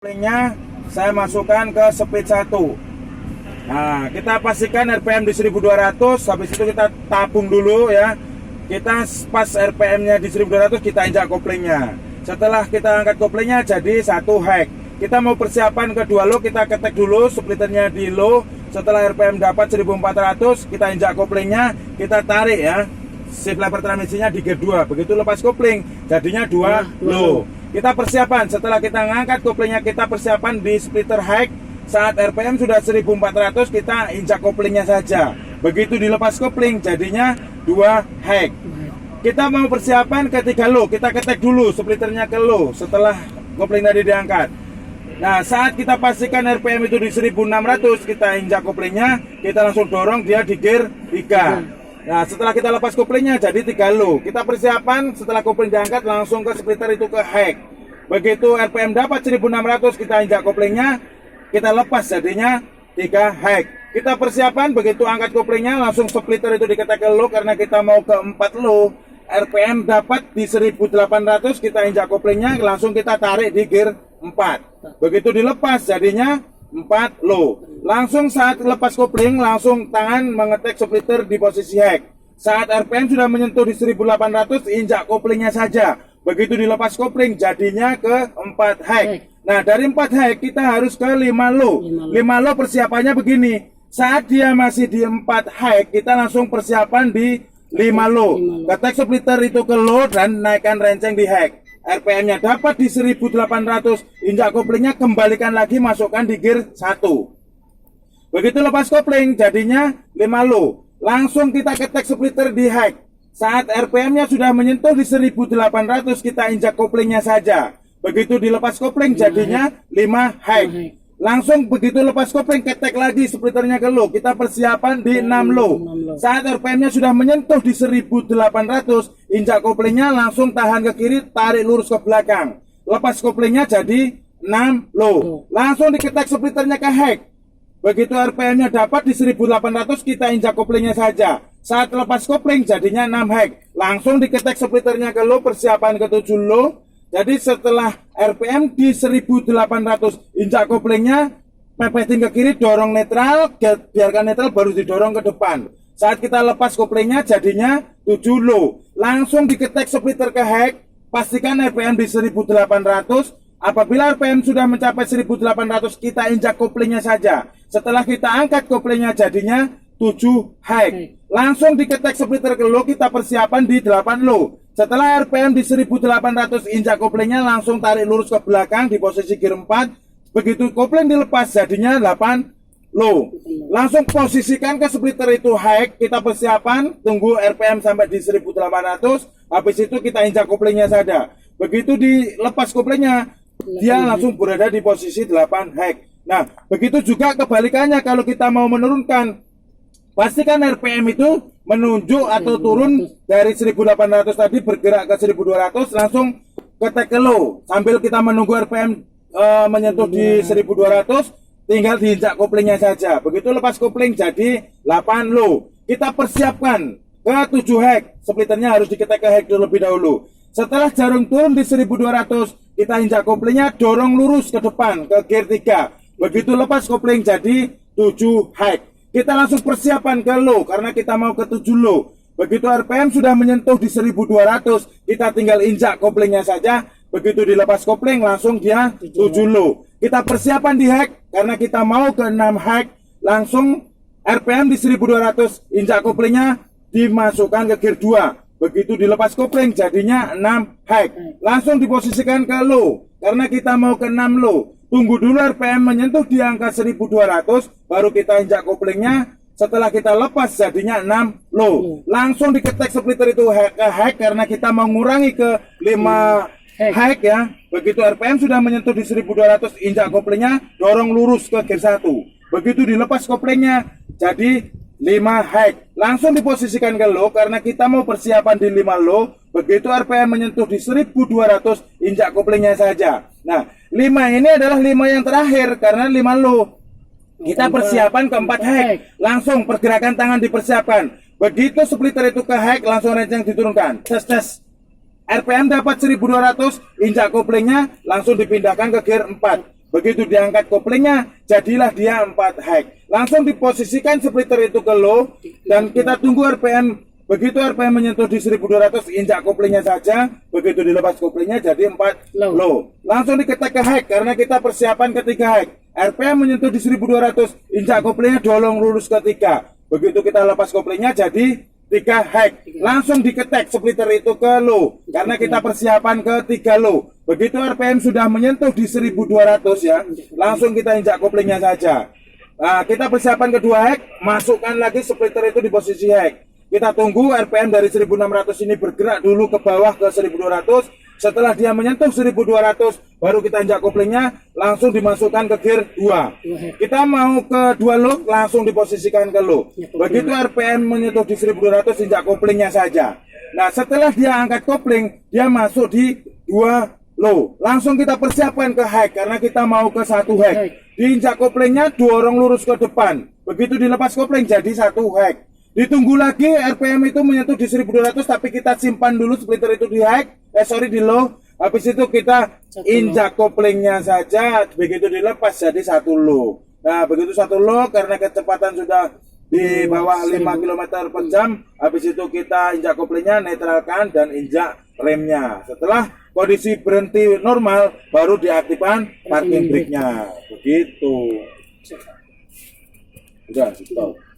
Koplingnya saya masukkan ke speed 1. Nah, kita pastikan RPM di 1200. Habis itu kita tabung dulu ya. Kita pas RPM-nya di 1200 kita injak koplingnya. Setelah kita angkat koplingnya jadi 1 hek. Kita mau persiapan kedua low, kita ketek dulu splitternya di low. Setelah RPM dapat 1400, kita injak koplingnya, kita tarik ya. Shift lever transmisinya di gear 2. Begitu lepas kopling jadinya 2 low. Kita persiapan, setelah kita ngangkat koplingnya, kita persiapan di splitter high. Saat RPM sudah 1400, kita injak koplingnya saja. Begitu dilepas kopling, jadinya 2 high. Kita mau persiapan ke 3 low, kita ketek dulu splitternya ke low setelah kopling tadi diangkat. Nah, saat kita pastikan RPM itu di 1600, kita injak koplingnya, kita langsung dorong dia di gear 3. Nah, setelah kita lepas koplingnya jadi 3 low. Kita persiapan setelah kopling diangkat langsung ke splitter itu ke high. Begitu RPM dapat 1600, kita injak koplingnya, kita lepas jadinya 3 high. Kita persiapan begitu angkat koplingnya langsung splitter itu diketek ke low karena kita mau ke 4 low. RPM dapat di 1800, kita injak koplingnya, langsung kita tarik di gear 4. Begitu dilepas jadinya 4 low. Langsung saat lepas kopling langsung tangan mengetek splitter di posisi high. Saat RPM sudah menyentuh di 1800, injak koplingnya saja. Begitu dilepas kopling jadinya ke 4 high. Nah, dari 4 high kita harus ke 5 low. 5 low persiapannya begini. Saat dia masih di 4 high, kita langsung persiapan di 5 low. Ketek splitter itu ke low dan naikkan renceng di high. RPM-nya dapat di 1800, injak koplingnya, kembalikan lagi, masukkan di gear 1. Begitu lepas kopling jadinya 5 low. Langsung kita ketek splitter di high. Saat RPM-nya sudah menyentuh di 1800, kita injak koplingnya saja. Begitu dilepas kopling jadinya 5 high. Langsung begitu lepas kopling ketek lagi splitternya ke low. Kita persiapan di 6 low. Saat RPM-nya sudah menyentuh di 1800, injak koplingnya, langsung tahan ke kiri, tarik lurus ke belakang. Lepas koplingnya jadi 6 low. Langsung diketek splitternya ke high. Begitu RPM-nya dapat di 1800, kita injak koplingnya saja. Saat lepas kopling jadinya 6 high. Langsung diketek splitternya ke low, persiapan ke 7 low. Jadi setelah RPM di 1800, injak koplingnya, pepetin ke kiri, dorong netral, biarkan netral baru didorong ke depan. Saat kita lepas koplingnya jadinya 7 low. Langsung diketek splitter ke high, pastikan RPM di 1800. Apabila RPM sudah mencapai 1800, kita injak koplingnya saja. Setelah kita angkat koplingnya jadinya 7 high. Langsung diketek splitter ke low, kita persiapan di 8 low. Setelah RPM di 1800, injak koplingnya, langsung tarik lurus ke belakang di posisi gear 4. Begitu kopling dilepas jadinya 8 low. Langsung posisikan ke splitter itu high, kita persiapan tunggu RPM sampai di 1800. Habis itu kita injak koplingnya saja. Begitu dilepas koplingnya, dia langsung berada di posisi 8 high. Nah, begitu juga kebalikannya kalau kita mau menurunkan. Pastikan RPM itu menunjuk atau turun dari 1800 tadi bergerak ke 1200, langsung ketek ke low. Sambil kita menunggu RPM menyentuh di 1200, tinggal diinjak koplingnya saja. Begitu lepas kopling jadi 8 low. Kita persiapkan ke 7 high. Splitternya harus diketek ke high terlebih dahulu. Setelah jarum turun di 1200, kita injak koplingnya, dorong lurus ke depan ke gear 3. Begitu lepas kopling jadi 7 high. Kita langsung persiapan ke low karena kita mau ke 7 low. Begitu RPM sudah menyentuh di 1200, kita tinggal injak koplingnya saja. Begitu dilepas kopling langsung dia 7 low. Kita persiapan di high karena kita mau ke 6 high. Langsung RPM di 1200, injak koplingnya, dimasukkan ke gear 2. Begitu dilepas kopling jadinya 6 high. Langsung diposisikan ke low karena kita mau ke 6 low. Tunggu dulu RPM menyentuh di angka 1200, baru kita injak koplingnya. Setelah kita lepas jadinya 6 low. Langsung diketek splitter itu ke high karena kita mau mengurangi ke 5 high ya. Begitu RPM sudah menyentuh di 1200, injak koplingnya, dorong lurus ke gear 1. Begitu dilepas koplingnya jadi 5 high. Langsung diposisikan ke low karena kita mau persiapan di 5 low. Begitu RPM menyentuh di 1200, injak koplingnya saja. Nah, 5 ini adalah 5 yang terakhir karena 5 low. Kita persiapan ke 4 high. Langsung pergerakan tangan dipersiapkan. Begitu splitter itu ke high, langsung renceng diturunkan. Tes. RPM dapat 1200, injak koplingnya, langsung dipindahkan ke gear 4. Begitu diangkat koplingnya, jadilah dia 4 hek. Langsung diposisikan splitter itu ke low, dan kita tunggu RPM. Begitu RPM menyentuh di 1200, injak koplingnya saja. Begitu dilepas koplingnya, jadi 4 low. Langsung diketek ke hek, karena kita persiapan ke 3 hek. RPM menyentuh di 1200, injak koplingnya dolong lurus ke 3. Begitu kita lepas koplingnya, jadi 3 hek. Langsung diketek splitter itu ke low, karena kita persiapan ke 3 low. Begitu RPM sudah menyentuh di 1200 ya, langsung kita injak koplingnya saja. Nah, kita persiapan ke 2 hek, masukkan lagi splitter itu di posisi hek. Kita tunggu RPM dari 1600 ini bergerak dulu ke bawah ke 1200. Setelah dia menyentuh 1200, baru kita injak koplingnya, langsung dimasukkan ke gear 2. Kita mau ke 2 low, langsung diposisikan ke low. Begitu RPM menyentuh di 1200, injak koplingnya saja. Nah, setelah dia angkat kopling, dia masuk di 2 low. Langsung kita persiapkan ke high, karena kita mau ke 1 high. Diinjak koplingnya, dorong lurus ke depan. Begitu dilepas kopling, jadi 1 high. Ditunggu lagi RPM itu menyentuh di 1200, tapi kita simpan dulu splitter itu di high, di low. Habis itu kita injak koplingnya saja. Begitu dilepas jadi 1 low. Nah, begitu 1 low, karena kecepatan sudah di bawah 5 km per jam. Habis itu kita injak koplingnya, netralkan, dan injak remnya. Setelah kondisi berhenti normal, baru diaktifkan parking brake-nya. Begitu. Udah, stop.